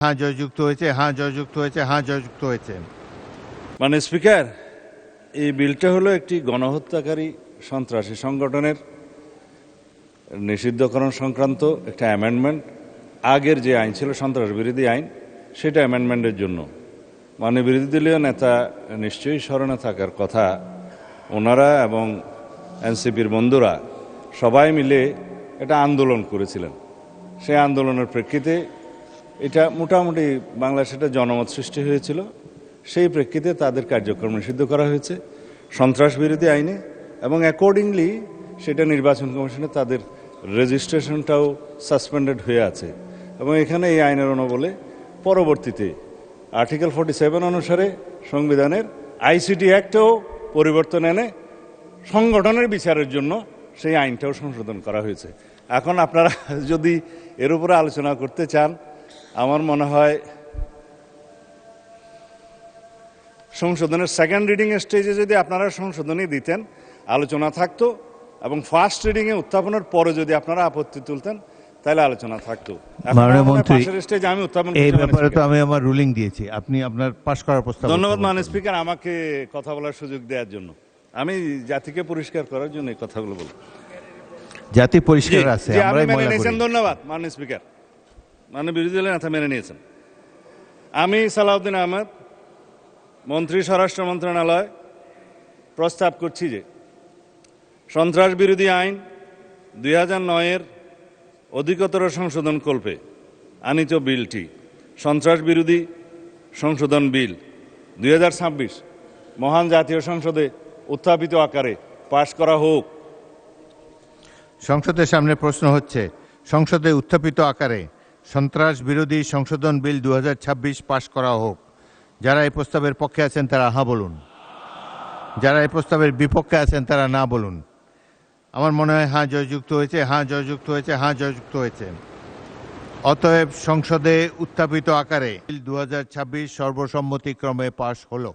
হ্যাঁ জয়যুক্ত হয়েছে, হ্যাঁ জয়যুক্ত হয়েছে, হ্যাঁ জয়যুক্ত হয়েছে। মাননীয় স্পিকার, এই বিলটা হলো একটি গণহত্যাকারী সন্ত্রাসী সংগঠনের নিষিদ্ধকরণ সংক্রান্ত একটা অ্যামেন্ডমেন্ট। আগের যে আইন ছিল সন্ত্রাস বিরোধী আইন, সেটা অ্যামেন্ডমেন্টের জন্য মাননীয় বিরোধী দলীয় নেতা নিশ্চয়ই স্মরণে থাকার কথা, ওনারা এবং এনসিপির বন্ধুরা সবাই মিলে এটা আন্দোলন করেছিলেন। সেই আন্দোলনের প্রেক্ষিতে এটা মোটামুটি বাংলাদেশে একটা জনমত সৃষ্টি হয়েছিল। সেই প্রেক্ষিতে তাদের কার্যক্রম নিষিদ্ধ করা হয়েছে সন্ত্রাস বিরোধী আইনে, এবং অ্যাকর্ডিংলি সেটা নির্বাচন কমিশনে তাদের রেজিস্ট্রেশনটাও সাসপেন্ডেড হয়ে আছে। এবং এখানে এই আইনের অনুবলে পরবর্তীতে আর্টিকেল 47 অনুসারে সংবিধানের আইসিটি অ্যাক্টেও পরিবর্তন এনে সংগঠনের বিচারের জন্য সেই আইনটাও সংশোধন করা হয়েছে। এখন আপনারা যদি এর উপরে আলোচনা করতে চান, আমার মনে হয় সংশোধনের সেকেন্ড রিডিং স্টেজে যদি আপনারা সংশোধনী দিতেন, আলোচনা থাকতো, এবং ফার্স্ট রিডিংয়ে উত্থাপনের পরে যদি আপনারা আপত্তি তুলতেন, তাহলে আলোচনা থাকতো। মাননীয় মন্ত্রী, স্টেজে আমি উত্থাপন এই ব্যাপারে তো আমি আমার রুলিং দিয়েছি, আপনি আপনার পাশ করার প্রস্তাব। ধন্যবাদ মাননীয় স্পিকার, আমাকে কথা বলার সুযোগ দেওয়ার জন্য। আমি জাতিকে পরিষ্কার করার জন্য এই কথাগুলো বলব। জাতি পরিষ্কার আছে, আমরাই মেনে ময়লা নিয়েছেন। করি। ধন্যবাদ মাননীয় স্পিকার, মাননীয় বিরোধী দলের নেতা মেনে নিয়েছেন। আমি সালাউদ্দিন আহমেদ, মন্ত্রী স্বরাষ্ট্র মন্ত্রণালয়, প্রস্তাব করছি যে সন্ত্রাস বিরোধী আইন 2009-এর অধিকতর সংশোধন কল্পে আনিত বিলটি সন্ত্রাস বিরোধী সংশোধন বিল 2026 মহান জাতীয় সংসদে উত্থাপিত আকারে পাশ করা হোক। সংসদের সামনে প্রশ্ন হচ্ছে, সংসদে উত্থাপিত আকারে সন্ত্রাস বিরোধী সংশোধন বিল 2026 পাশ করা হোক। যারা এই প্রস্তাবের পক্ষে আছেন তারা হ্যাঁ বলুন, যারা এই প্রস্তাবের বিপক্ষে আছেন তারা না বলুন। আমার মনে হয় হ্যাঁ জয়যুক্ত হয়েছে, হ্যাঁ জয়যুক্ত হয়েছে, হ্যাঁ জয়যুক্ত হয়েছে। অতএব সংসদে উত্থাপিত আকারে বিল 2026 সর্বসম্মতিক্রমে পাশ হলো।